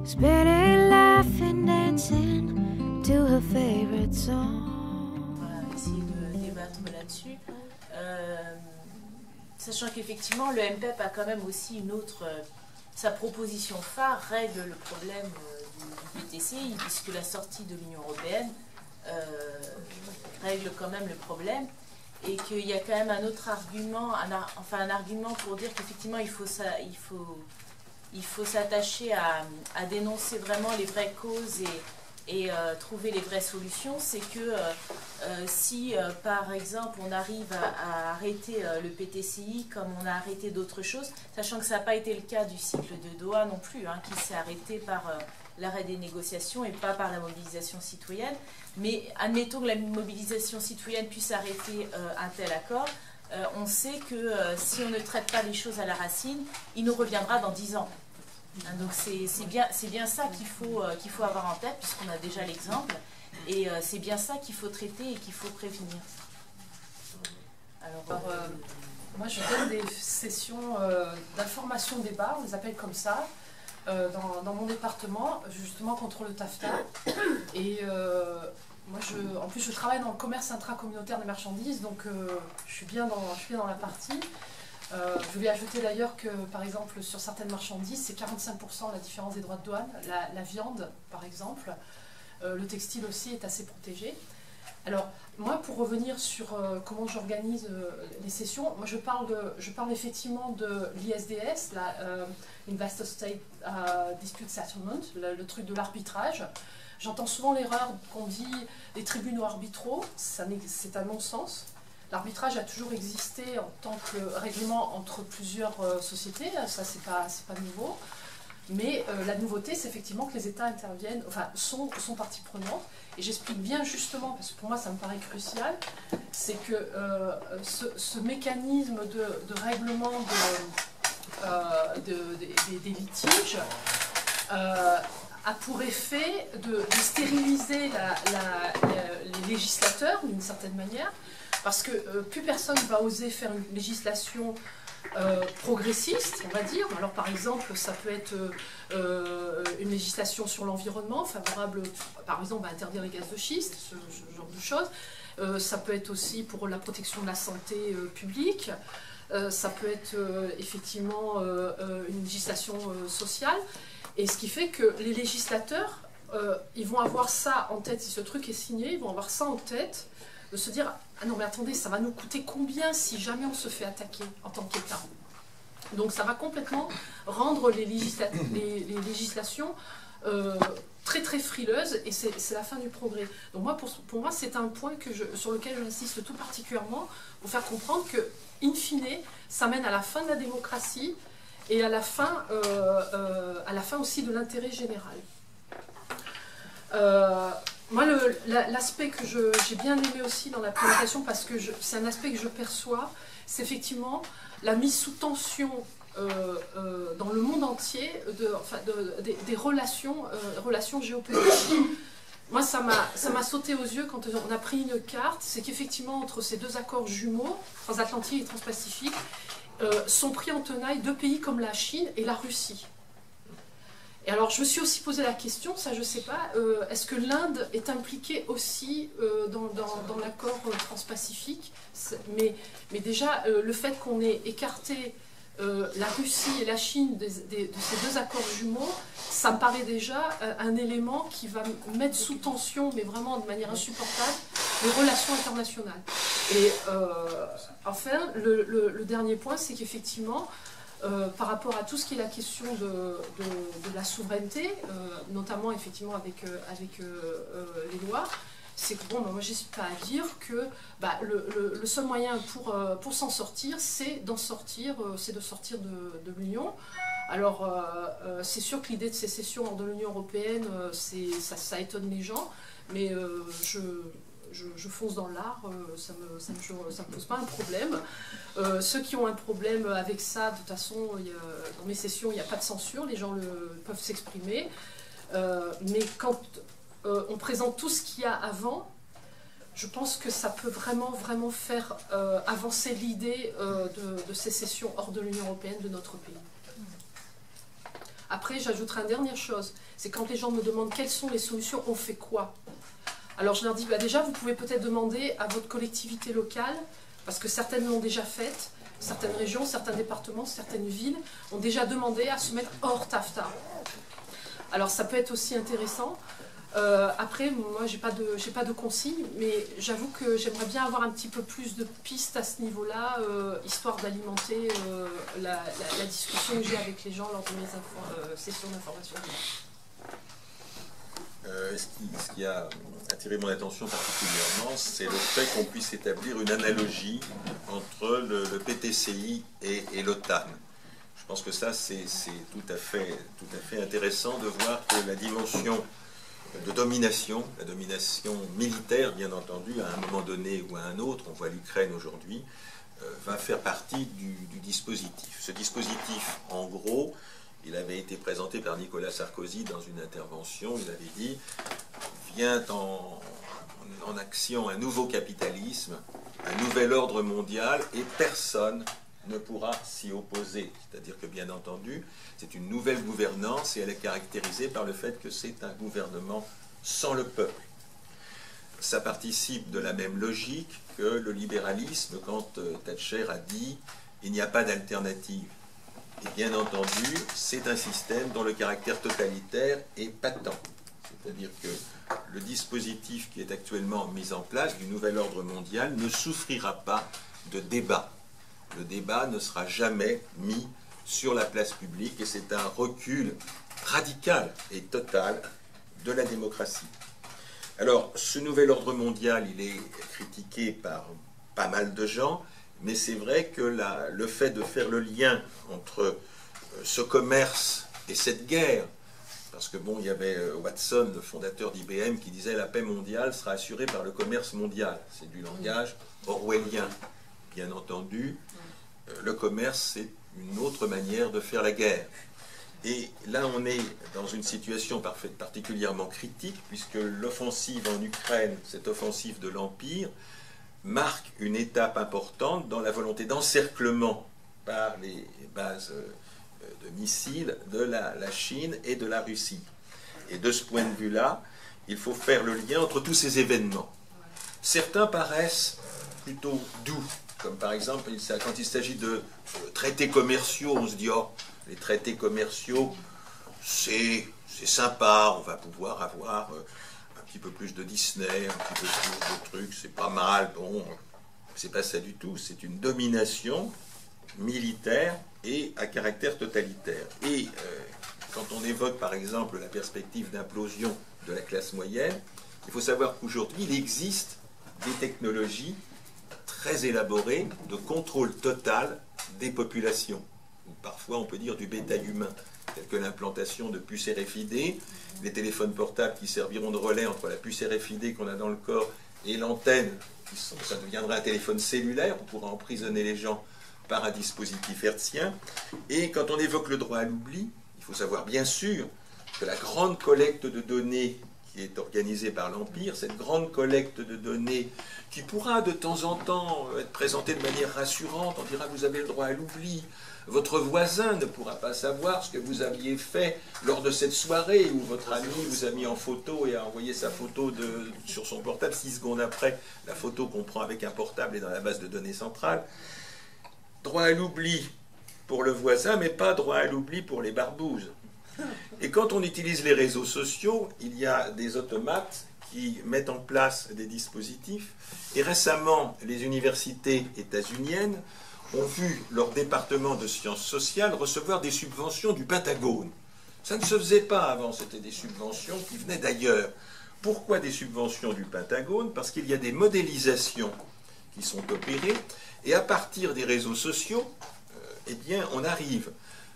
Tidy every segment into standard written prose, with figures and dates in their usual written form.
spinning, laughing, dancing to her favorite song. On va essayer de débattre là-dessus. Sachant qu'effectivement, le MPEP a quand même aussi une autre... sa proposition phare règle le problème du PTCI, puisque la sortie de l'Union européenne règle quand même le problème, et qu'il y a quand même un autre argument, un argument pour dire qu'effectivement il faut s'attacher à dénoncer vraiment les vraies causes et trouver les vraies solutions. C'est que si par exemple on arrive à arrêter le PTCI comme on a arrêté d'autres choses, sachant que ça n'a pas été le cas du cycle de Doha non plus, hein, qui s'est arrêté par l'arrêt des négociations et pas par la mobilisation citoyenne, mais admettons que la mobilisation citoyenne puisse arrêter un tel accord, on sait que si on ne traite pas les choses à la racine, il nous reviendra dans 10 ans. Donc c'est bien ça qu'il faut avoir en tête, puisqu'on a déjà l'exemple, et c'est bien ça qu'il faut traiter et qu'il faut prévenir. Alors, moi je donne des sessions d'information débat, on les appelle comme ça, dans mon département, justement contre le TAFTA. Et moi en plus je travaille dans le commerce intracommunautaire des marchandises, donc je suis bien dans la partie. Je vais ajouter d'ailleurs que, par exemple, sur certaines marchandises, c'est 45% la différence des droits de douane. La viande, par exemple. Le textile aussi est assez protégé. Alors, moi, pour revenir sur comment j'organise les sessions, moi, je parle effectivement de l'ISDS, Investor State Dispute Settlement, le truc de l'arbitrage. J'entends souvent l'erreur qu'on dit les tribunaux arbitraux, c'est un non-sens. L'arbitrage a toujours existé en tant que règlement entre plusieurs sociétés, ça c'est pas nouveau. Mais la nouveauté, c'est effectivement que les États interviennent, enfin sont partie prenante. Et j'explique bien justement, parce que pour moi ça me paraît crucial, c'est que ce mécanisme de règlement des litiges a pour effet de stériliser les législateurs d'une certaine manière. Parce que plus personne ne va oser faire une législation progressiste, on va dire. Alors par exemple, ça peut être une législation sur l'environnement, favorable, par exemple, à interdire les gaz de schiste, ce genre de choses. Ça peut être aussi pour la protection de la santé publique. Ça peut être effectivement une législation sociale. Et ce qui fait que les législateurs, ils vont avoir ça en tête, si ce truc est signé, ils vont avoir ça en tête, de se dire « Ah non mais attendez, ça va nous coûter combien si jamais on se fait attaquer en tant qu'État ?» Donc ça va complètement rendre les législations très très frileuses, et c'est la fin du progrès. Donc moi, pour moi, c'est un point sur lequel j'insiste tout particulièrement, pour faire comprendre que, in fine, ça mène à la fin de la démocratie et à la fin aussi de l'intérêt général. Moi, l'aspect que j'ai bien aimé aussi dans la présentation, parce que c'est un aspect que je perçois, c'est effectivement la mise sous tension dans le monde entier des relations géopolitiques. Moi, ça m'a sauté aux yeux quand on a pris une carte, c'est qu'effectivement, entre ces deux accords jumeaux, transatlantiques et transpacifiques, sont pris en tenaille deux pays comme la Chine et la Russie. Et alors, je me suis aussi posé la question, ça je ne sais pas, est-ce que l'Inde est impliquée aussi dans l'accord transpacifique? Mais déjà, le fait qu'on ait écarté la Russie et la Chine de ces deux accords jumeaux, ça me paraît déjà un élément qui va mettre sous tension, mais vraiment de manière insupportable, les relations internationales. Et enfin, le dernier point, c'est qu'effectivement, par rapport à tout ce qui est la question de la souveraineté, notamment effectivement avec les lois, c'est que bon, moi j'hésite pas à dire que le seul moyen pour s'en sortir, c'est de sortir de l'Union. Alors c'est sûr que l'idée de sécession hors de l'Union européenne, ça étonne les gens, mais je fonce dans l'art, ça me pose pas un problème. Ceux qui ont un problème avec ça, de toute façon, dans mes sessions, il n'y a pas de censure, les gens peuvent s'exprimer. Mais quand on présente tout ce qu'il y a avant, je pense que ça peut vraiment faire avancer l'idée de sécession hors de l'Union européenne de notre pays. Après, j'ajouterai une dernière chose, c'est quand les gens me demandent quelles sont les solutions, on fait quoi? Alors je leur dis, bah déjà, vous pouvez peut-être demander à votre collectivité locale, parce que certaines l'ont déjà fait, certaines régions, certains départements, certaines villes ont déjà demandé à se mettre hors TAFTA. Alors ça peut être aussi intéressant. Après, moi, j'ai pas de consigne, mais j'avoue que j'aimerais bien avoir un petit peu plus de pistes à ce niveau-là, histoire d'alimenter la discussion que j'ai avec les gens lors de mes sessions d'information. Ce qui a attiré mon attention particulièrement, c'est le fait qu'on puisse établir une analogie entre le PTCI et l'OTAN. Je pense que ça, c'est tout à fait intéressant de voir que la dimension de domination, la domination militaire, bien entendu, à un moment donné ou à un autre, on voit l'Ukraine aujourd'hui, va faire partie du dispositif. Ce dispositif, en gros, il avait été présenté par Nicolas Sarkozy dans une intervention. Il avait dit « Vient en action un nouveau capitalisme, un nouvel ordre mondial, et personne ne pourra s'y opposer. » C'est-à-dire que, bien entendu, c'est une nouvelle gouvernance et elle est caractérisée par le fait que c'est un gouvernement sans le peuple. Ça participe de la même logique que le libéralisme quand Thatcher a dit « Il n'y a pas d'alternative ». Et bien entendu, c'est un système dont le caractère totalitaire est patent. C'est-à-dire que le dispositif qui est actuellement mis en place du nouvel ordre mondial ne souffrira pas de débat. Le débat ne sera jamais mis sur la place publique et c'est un recul radical et total de la démocratie. Alors, ce nouvel ordre mondial, il est critiqué par pas mal de gens, mais c'est vrai que le fait de faire le lien entre ce commerce et cette guerre, parce que bon, il y avait Watson, le fondateur d'IBM, qui disait « La paix mondiale sera assurée par le commerce mondial ». C'est du langage orwellien. Bien entendu, le commerce, c'est une autre manière de faire la guerre. Et là, on est dans une situation particulièrement critique, puisque l'offensive en Ukraine, cette offensive de l'Empire, marque une étape importante dans la volonté d'encerclement par les bases de missiles de la Chine et de la Russie. Et de ce point de vue-là, il faut faire le lien entre tous ces événements. Certains paraissent plutôt doux, comme par exemple, quand il s'agit de traités commerciaux, on se dit « Oh, les traités commerciaux, c'est sympa, on va pouvoir avoir un petit peu plus de Disney, un petit peu plus de trucs, c'est pas mal. » Bon, c'est pas ça du tout, c'est une domination militaire et à caractère totalitaire. Et quand on évoque par exemple la perspective d'implosion de la classe moyenne, il faut savoir qu'aujourd'hui il existe des technologies très élaborées de contrôle total des populations, ou parfois on peut dire du bétail humain, telles que l'implantation de puces RFID, les téléphones portables qui serviront de relais entre la puce RFID qu'on a dans le corps et l'antenne, ça deviendra un téléphone cellulaire, on pourra emprisonner les gens par un dispositif hertzien. Et quand on évoque le droit à l'oubli, il faut savoir bien sûr que la grande collecte de données qui est organisée par l'Empire, cette grande collecte de données qui pourra de temps en temps être présentée de manière rassurante, on dira vous avez le droit à l'oubli, votre voisin ne pourra pas savoir ce que vous aviez fait lors de cette soirée où votre ami vous a mis en photo et a envoyé sa photo sur son portable, 6 secondes après, la photo qu'on prend avec un portable est dans la base de données centrale. Droit à l'oubli pour le voisin, mais pas droit à l'oubli pour les barbouzes. Et quand on utilise les réseaux sociaux, il y a des automates qui mettent en place des dispositifs. Et récemment, les universités états-uniennes ont vu leur département de sciences sociales recevoir des subventions du Pentagone. Ça ne se faisait pas avant, c'était des subventions qui venaient d'ailleurs. Pourquoi des subventions du Pentagone? Parce qu'il y a des modélisations qui sont opérées, et à partir des réseaux sociaux, eh bien, on arrive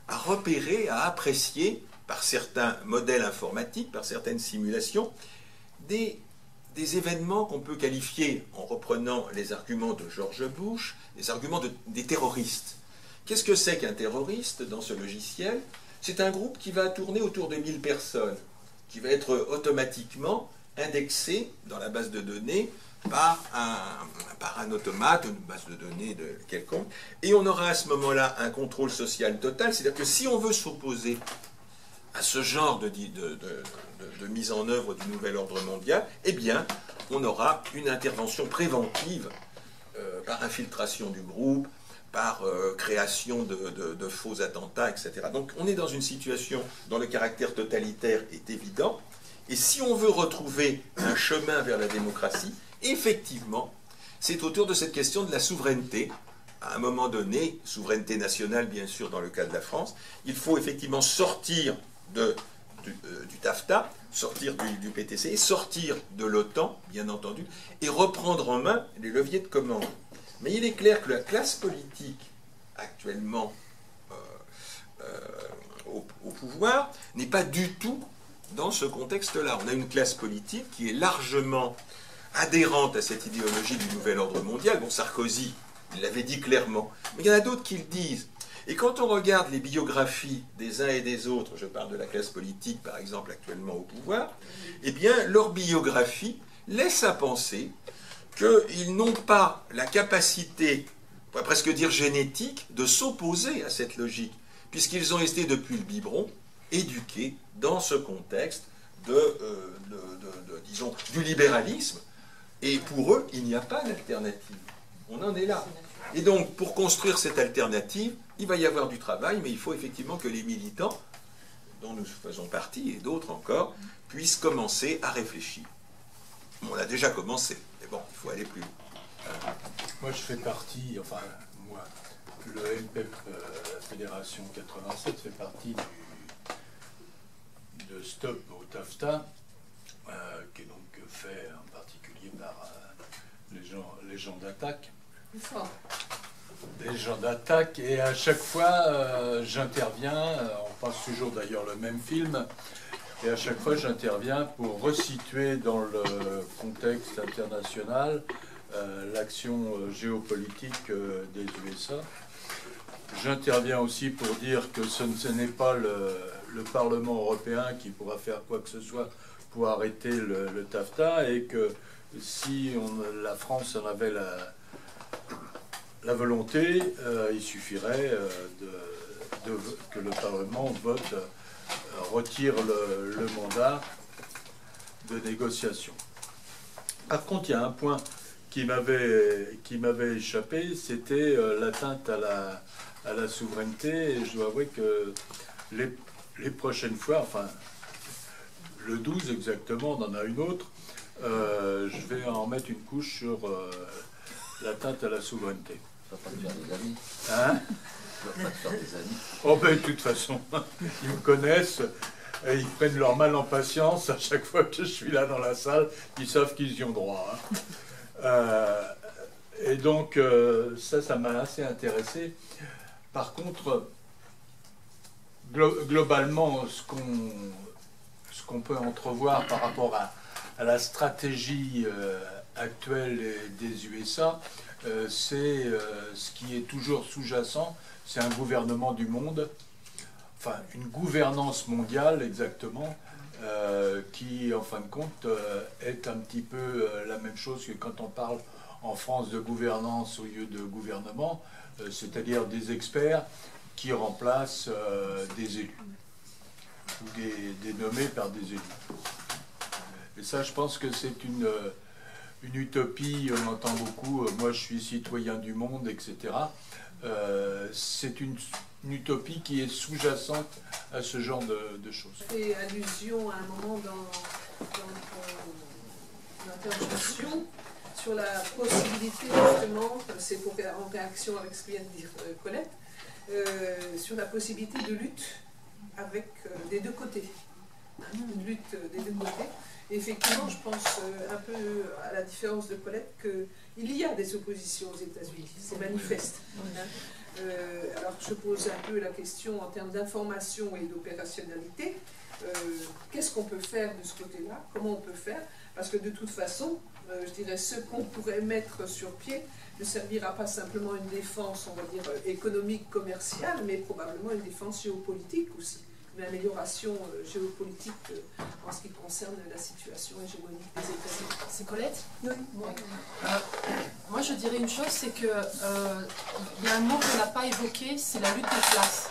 à repérer, à apprécier, par certains modèles informatiques, par certaines simulations, des événements qu'on peut qualifier, en reprenant les arguments de George Bush, les arguments des terroristes. Qu'est-ce que c'est qu'un terroriste dans ce logiciel? C'est un groupe qui va tourner autour de 1000 personnes, qui va être automatiquement indexé dans la base de données par un automate, une base de données de quelconque, et on aura à ce moment-là un contrôle social total, c'est-à-dire que si on veut s'opposer à ce genre de mise en œuvre du nouvel ordre mondial, eh bien, on aura une intervention préventive par infiltration du groupe, par création de faux attentats, etc. Donc on est dans une situation dont le caractère totalitaire est évident, et si on veut retrouver un chemin vers la démocratie, effectivement, c'est autour de cette question de la souveraineté. À un moment donné, souveraineté nationale bien sûr dans le cas de la France, il faut effectivement sortir du TAFTA, sortir du PTC, sortir de l'OTAN, bien entendu, et reprendre en main les leviers de commande. Mais il est clair que la classe politique actuellement au pouvoir n'est pas du tout dans ce contexte-là. On a une classe politique qui est largement adhérente à cette idéologie du nouvel ordre mondial. Bon, Sarkozy, il l'avait dit clairement, mais il y en a d'autres qui le disent. Et quand on regarde les biographies des uns et des autres, je parle de la classe politique par exemple actuellement au pouvoir, eh bien leur biographie laisse à penser qu'ils n'ont pas la capacité, on pourrait presque dire génétique, de s'opposer à cette logique, puisqu'ils ont été depuis le biberon éduqués dans ce contexte disons, du libéralisme, et pour eux, il n'y a pas d'alternative. On en est là. Et donc, pour construire cette alternative, il va y avoir du travail, mais il faut effectivement que les militants, dont nous faisons partie, et d'autres encore, puissent commencer à réfléchir. On a déjà commencé, mais bon, il faut aller plus loin. Moi, je fais partie, enfin, moi, le MPEP, la Fédération 87, fait partie de Stop au TAFTA, qui est donc fait en particulier par les gens d'attaque. Des gens d'attaque, et à chaque fois j'interviens, on passe toujours d'ailleurs le même film, et à chaque fois j'interviens pour resituer dans le contexte international l'action géopolitique des USA. J'interviens aussi pour dire que ce n'est pas le Parlement européen qui pourra faire quoi que ce soit pour arrêter le TAFTA, et que si la France en avait la volonté, il suffirait que le Parlement vote, retire le mandat de négociation. Par contre, il y a un point qui m'avait échappé, c'était l'atteinte à la souveraineté, et je dois avouer que les prochaines fois, enfin le 12 exactement, on en a une autre, je vais en mettre une couche sur l'atteinte à la souveraineté. Tu vas pas te faire des amis. Hein? Tu vas pas te faire des amis. Oh ben, de toute façon, ils me connaissent, et ils prennent leur mal en patience à chaque fois que je suis là dans la salle, ils savent qu'ils y ont droit. Hein. Et donc, ça m'a assez intéressé. Par contre, globalement, ce qu'on peut entrevoir par rapport à la stratégie actuelle des USA, c'est ce qui est toujours sous-jacent, c'est un gouvernement du monde, enfin une gouvernance mondiale exactement, qui en fin de compte est un petit peu la même chose que quand on parle en France de gouvernance au lieu de gouvernement, c'est-à-dire des experts qui remplacent des élus, ou des nommés par des élus. Et ça, je pense que c'est une utopie, on entend beaucoup, moi je suis citoyen du monde, etc. C'est une utopie qui est sous-jacente à ce genre de choses. Je fais allusion à un moment dans ton intervention sur la possibilité, justement, c'est en réaction avec ce que vient de dire Colette, sur la possibilité de lutte avec des deux côtés. Une lutte des deux côtés. Et effectivement, je pense un peu à la différence de Colette qu'il y a des oppositions aux États-Unis, c'est manifeste. Hein. Alors je pose un peu la question en termes d'information et d'opérationnalité. Qu'est-ce qu'on peut faire de ce côté-là? Comment on peut faire? Parce que de toute façon, je dirais, ce qu'on pourrait mettre sur pied ne servira pas simplement une défense, on va dire, économique, commerciale, mais probablement une défense géopolitique aussi. Une amélioration géopolitique en ce qui concerne la situation hégémonique des États-Unis. C'est Colette? Oui. Moi, je dirais une chose, c'est que il y a un mot qu'on n'a pas évoqué, c'est la lutte des classes.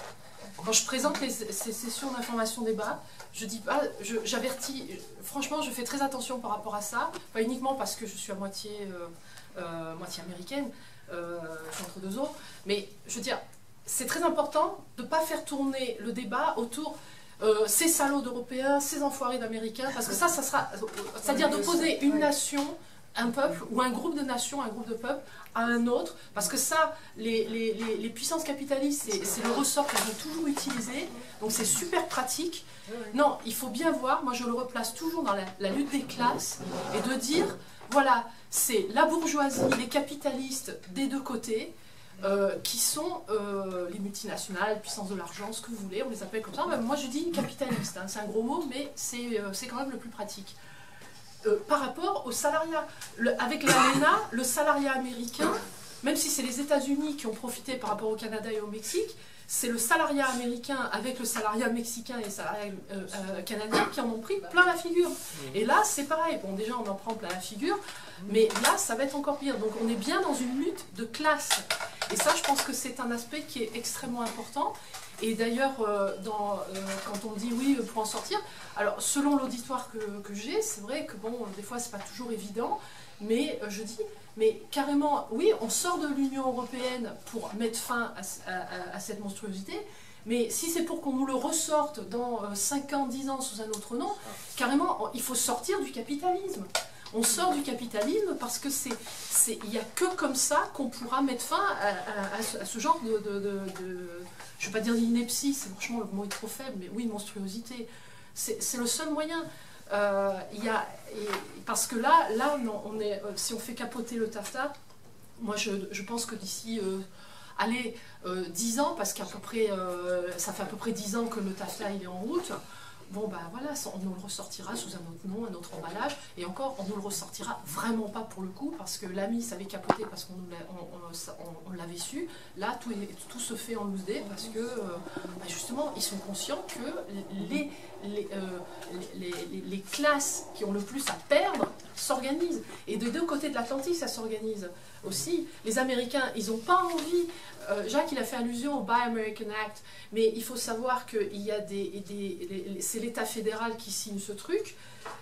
quand je présente ces sessions d'information débat, je dis pas, j'avertis, franchement, je fais très attention par rapport à ça, pas uniquement parce que je suis à moitié américaine, je suis entre deux eaux, mais je veux dire, c'est très important de ne pas faire tourner le débat autour ces salauds d'Européens, ces enfoirés d'Américains, parce que ça sera, c'est-à-dire d'opposer une nation, un peuple, ou un groupe de nations, un groupe de peuples, à un autre, parce que ça, les puissances capitalistes, c'est le ressort qu'elles ont toujours utilisé, donc c'est super pratique. Non, il faut bien voir, moi je le replace toujours dans la lutte des classes, et de dire, voilà, c'est la bourgeoisie, les capitalistes des deux côtés, qui sont les multinationales, les puissances de l'argent, ce que vous voulez, on les appelle comme ça. Moi je dis capitaliste, hein, c'est un gros mot, mais c'est quand même le plus pratique. Par rapport au salariat, avec l'ALENA, le salariat américain, même si c'est les États-Unis qui ont profité par rapport au Canada et au Mexique, c'est le salariat américain avec le salariat mexicain et le salariat canadien qui en ont pris plein la figure. Et là, c'est pareil. Bon, déjà, on en prend plein la figure, mais là, ça va être encore pire. Donc, on est bien dans une lutte de classe. Et ça, je pense que c'est un aspect qui est extrêmement important. Et d'ailleurs, quand on dit oui, pour en sortir, alors, selon l'auditoire que j'ai, c'est vrai que, bon, des fois, c'est pas toujours évident, mais je dis... Mais carrément, oui, on sort de l'Union européenne pour mettre fin à cette monstruosité, mais si c'est pour qu'on nous le ressorte dans 5 ans, 10 ans sous un autre nom, carrément, il faut sortir du capitalisme. On sort du capitalisme parce que il n'y a que comme ça qu'on pourra mettre fin à ce genre de je ne vais pas dire d'ineptie, franchement le mot est trop faible, mais oui, monstruosité. C'est le seul moyen. Parce que là non, si on fait capoter le TAFTA, moi je pense que d'ici 10 ans, parce qu'à peu près ça fait à peu près 10 ans que le TAFTA il est en route, bon ben voilà, on nous le ressortira sous un autre nom, un autre emballage, et encore on nous le ressortira vraiment pas pour le coup, parce que l'AMI savait capoter parce qu'on on l'avait su. Là tout se fait en loose day parce que justement ils sont conscients que les classes qui ont le plus à perdre s'organisent. Et des deux côtés de l'Atlantique, ça s'organise aussi. Les Américains, ils n'ont pas envie... Jacques, il a fait allusion au Buy American Act, mais il faut savoir que c'est l'État fédéral qui signe ce truc,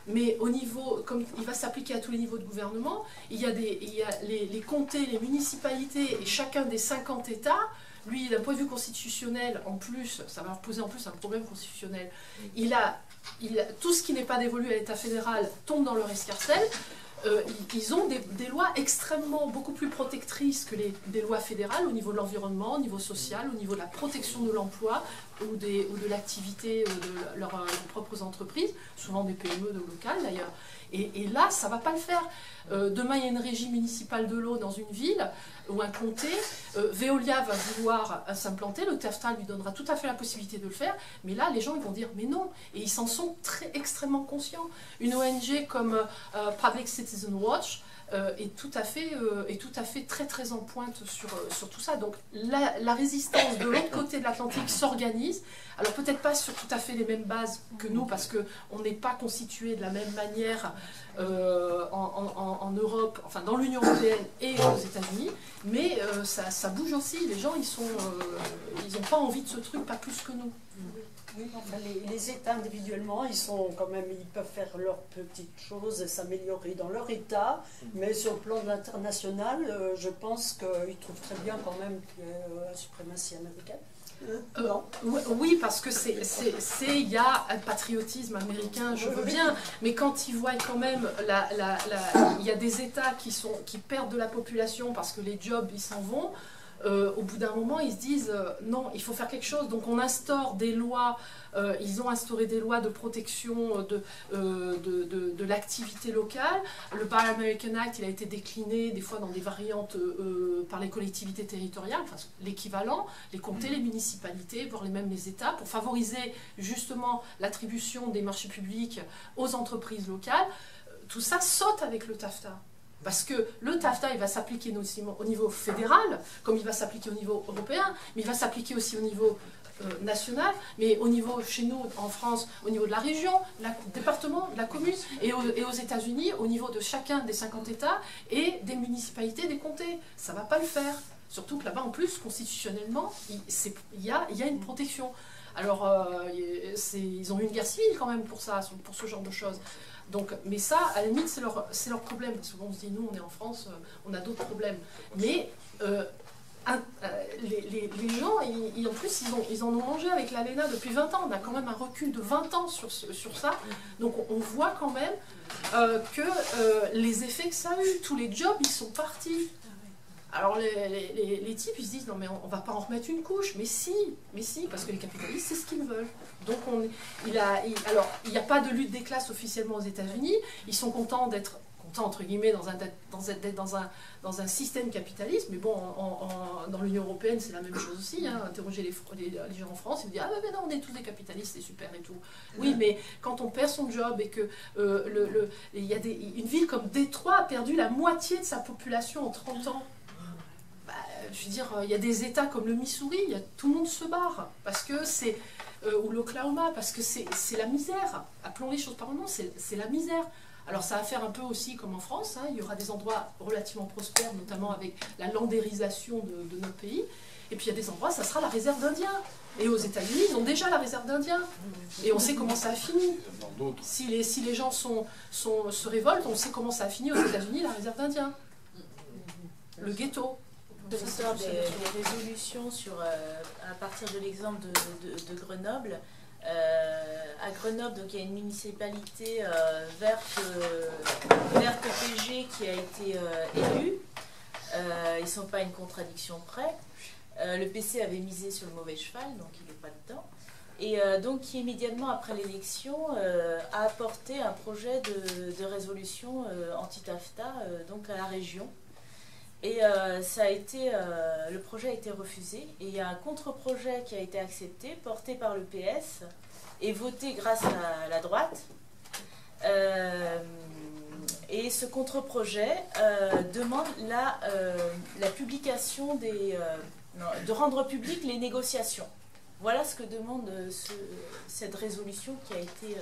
mais au niveau, comme il va s'appliquer à tous les niveaux de gouvernement, il y a les comtés, les municipalités, et chacun des 50 États, lui, d'un point de vue constitutionnel, en plus, ça va leur poser en plus un problème constitutionnel, tout ce qui n'est pas dévolu à l'État fédéral tombe dans leur escarcelle. Ils ont des lois extrêmement beaucoup plus protectrices que des lois fédérales au niveau de l'environnement, au niveau social, au niveau de la protection de l'emploi ou de l'activité de leurs propres entreprises, souvent des PME de local d'ailleurs. Et là, ça ne va pas le faire. Demain, il y a une régie municipale de l'eau dans une ville ou un comté. Veolia va vouloir s'implanter, le TAFTA lui donnera tout à fait la possibilité de le faire, mais là, les gens ils vont dire mais non, et ils s'en sont extrêmement conscients. Une ONG comme Public Citizen Watch est tout à fait très très en pointe sur tout ça. Donc la résistance de l'autre côté de l'Atlantique s'organise. Alors peut-être pas sur tout à fait les mêmes bases que nous, parce qu'on n'est pas constitué de la même manière en Europe, enfin dans l'Union européenne et aux États-Unis, mais ça bouge aussi. Les gens, ils n'ont pas envie de ce truc, pas plus que nous. Oui, enfin, les États individuellement, ils peuvent faire leurs petites choses et s'améliorer dans leur État, mais sur le plan de l'international, je pense qu'ils trouvent très bien quand même qu'il y ait la suprématie américaine. Oui, parce que il y a un patriotisme américain, je veux bien, mais quand ils voient quand même, il y a des États qui perdent de la population parce que les jobs ils s'en vont. Au bout d'un moment, ils se disent non, il faut faire quelque chose. Donc on instaure des lois, ils ont instauré des lois de protection de l'activité locale. Le Buy American Act, il a été décliné des fois dans des variantes par les collectivités territoriales, enfin, l'équivalent, les comtés, les municipalités, voire même les États, pour favoriser justement l'attribution des marchés publics aux entreprises locales. Tout ça saute avec le TAFTA. Parce que le TAFTA, il va s'appliquer au niveau fédéral, comme il va s'appliquer au niveau européen, mais il va s'appliquer aussi au niveau national, mais au niveau, chez nous, en France, au niveau de la région, du département, de la commune, et aux États-Unis, au niveau de chacun des 50 États et des municipalités, des comtés. Ça ne va pas le faire. Surtout que là-bas, en plus, constitutionnellement, il y a une protection. Alors, ils ont eu une guerre civile quand même pour ça, pour ce genre de choses. Donc, mais ça, à la limite, c'est leur problème. Souvent, on se dit, nous, on est en France, on a d'autres problèmes. Mais les gens, en plus, ils en ont mangé avec l'ALENA depuis 20 ans. On a quand même un recul de 20 ans sur ça. Donc, on voit quand même que les effets que ça a eu, tous les jobs, ils sont partis. Alors les types, ils se disent, non mais on va pas en remettre une couche, mais si, parce que les capitalistes, c'est ce qu'ils veulent. Donc alors, il n'y a pas de lutte des classes officiellement aux États-Unis, ils sont contents d'être, entre guillemets, dans un système capitaliste, mais bon, dans l'Union Européenne, c'est la même chose aussi, hein. Interroger les gens en France, ils disent, ah ben non, on est tous des capitalistes, c'est super et tout. Oui, mais quand on perd son job et que il y a une ville comme Détroit a perdu la moitié de sa population en 30 ans, je veux dire, il y a des États comme le Missouri, tout le monde se barre, parce que c'est, ou l'Oklahoma, parce que c'est la misère. Appelons les choses par leur nom, c'est la misère. Alors ça va faire un peu aussi comme en France, hein, il y aura des endroits relativement prospères, notamment avec la landérisation de notre pays, et puis il y a des endroits, ça sera la réserve d'Indiens. Et aux États-Unis, ils ont déjà la réserve d'Indiens. Et on sait comment ça a fini. Si les gens se révoltent, on sait comment ça a fini aux États-Unis, la réserve d'Indiens. Le ghetto. L'histoire des résolutions à partir de l'exemple de Grenoble. À Grenoble, donc, il y a une municipalité verte PG qui a été élue. Ils ne sont pas à une contradiction près. Le PC avait misé sur le mauvais cheval, donc il n'est pas dedans. Et donc qui immédiatement après l'élection a apporté un projet de résolution anti-TAFTA donc à la région. Et le projet a été refusé. Et il y a un contre-projet qui a été accepté, porté par le PS et voté grâce à la droite. Et ce contre-projet demande la publication de rendre publiques les négociations. Voilà ce que demande cette résolution qui a été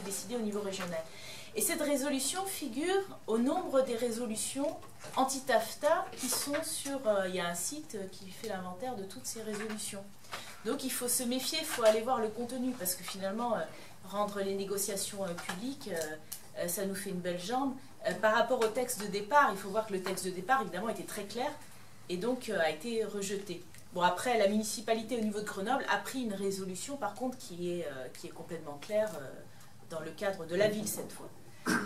décidée au niveau régional. Et cette résolution figure au nombre des résolutions anti-TAFTA qui sont sur... il y a un site qui fait l'inventaire de toutes ces résolutions. Donc il faut se méfier, il faut aller voir le contenu, parce que finalement, rendre les négociations publiques, ça nous fait une belle jambe. Par rapport au texte de départ, il faut voir que le texte de départ, évidemment, était très clair, et donc a été rejeté. Bon, après, la municipalité au niveau de Grenoble a pris une résolution, par contre, qui est complètement claire dans le cadre de la ville, cette fois.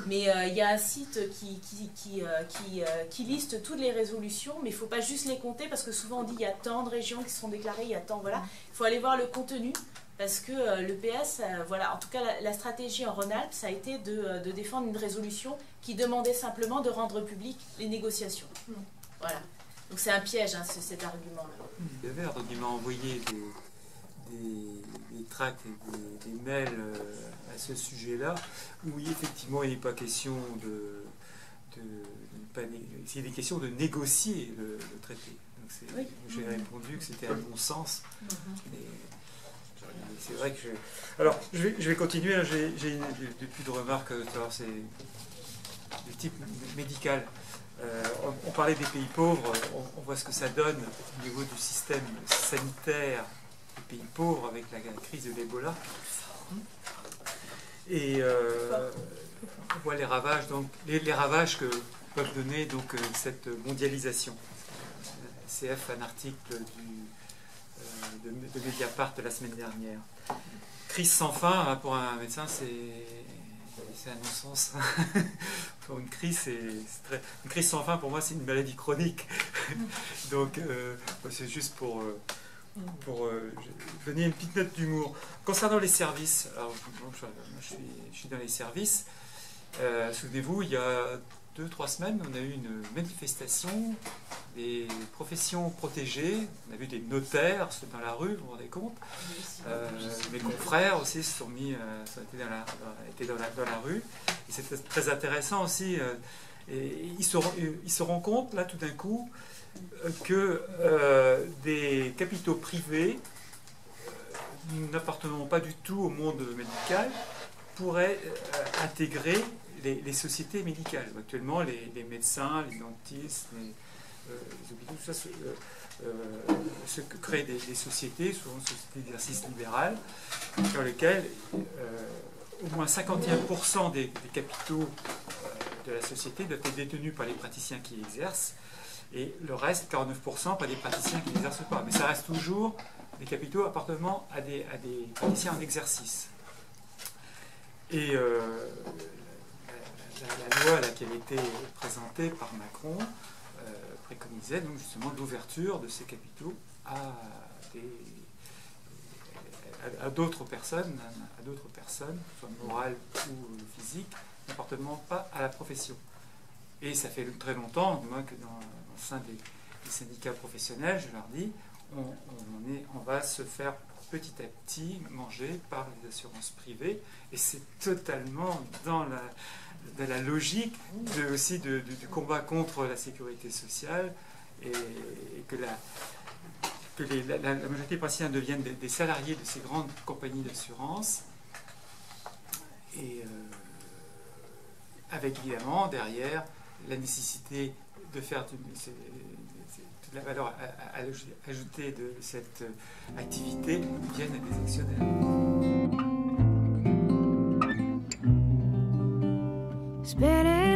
Mais il y a un site qui liste toutes les résolutions, mais il ne faut pas juste les compter, parce que souvent on dit il y a tant de régions qui sont déclarées, il y a tant, voilà. Il faut aller voir le contenu, parce que le PS, voilà, en tout cas la stratégie en Rhône-Alpes, ça a été de défendre une résolution qui demandait simplement de rendre publiques les négociations. Voilà. Donc c'est un piège, hein, cet argument-là. Devers, donc il m'a envoyé des tracts et des mails à ce sujet-là, où effectivement il n'est pas question c'est des questions de négocier le traité. Donc j'ai répondu que c'était un bon-sens. C'est vrai que alors je vais continuer, j'ai plus de remarques, c'est du type médical. On parlait des pays pauvres, on voit ce que ça donne au niveau du système sanitaire des pays pauvres avec la crise de l'Ebola. Et on voit les ravages, donc, les ravages que peuvent donner donc, cette mondialisation. CF, un article de Mediapart de la semaine dernière. Crise sans fin, pour un médecin, c'est un non-sens. Pour une crise, une crise sans fin, pour moi, c'est une maladie chronique. Donc, c'est juste pour donner une petite note d'humour. Concernant les services, alors, je suis dans les services. Souvenez-vous, il y a 2-3 semaines, on a eu une manifestation des professions protégées. On a vu des notaires dans la rue, vous vous rendez compte. Mes confrères aussi étaient dans la rue. Et c'était très intéressant aussi. Et ils se rendent compte, là, tout d'un coup, que des capitaux privés n'appartenant pas du tout au monde médical pourraient intégrer les sociétés médicales. Actuellement, les médecins, les dentistes, les hôpitaux, tout ça se créent des sociétés, souvent des sociétés d'exercice libéral, dans lesquelles au moins 51% des capitaux de la société doivent être détenus par les praticiens qui exercent, et le reste, 49%, par des praticiens qui n'exercent pas. Mais ça reste toujours des capitaux appartenant à des praticiens en exercice. Et la loi qui avait été présentée par Macron préconisait donc justement l'ouverture de ces capitaux à d'autres personnes, soit morales ou physiques, n'appartenant pas à la profession. Et ça fait très longtemps, du moins que dans le sein des syndicats professionnels, je leur dis, on va se faire petit à petit manger par les assurances privées, et c'est totalement dans la logique aussi du combat contre la sécurité sociale, et que la majorité des praticiens deviennent des salariés de ces grandes compagnies d'assurance, et avec évidemment derrière la nécessité de faire toute la valeur ajoutée de cette activité vienne à des actionnaires. Spinning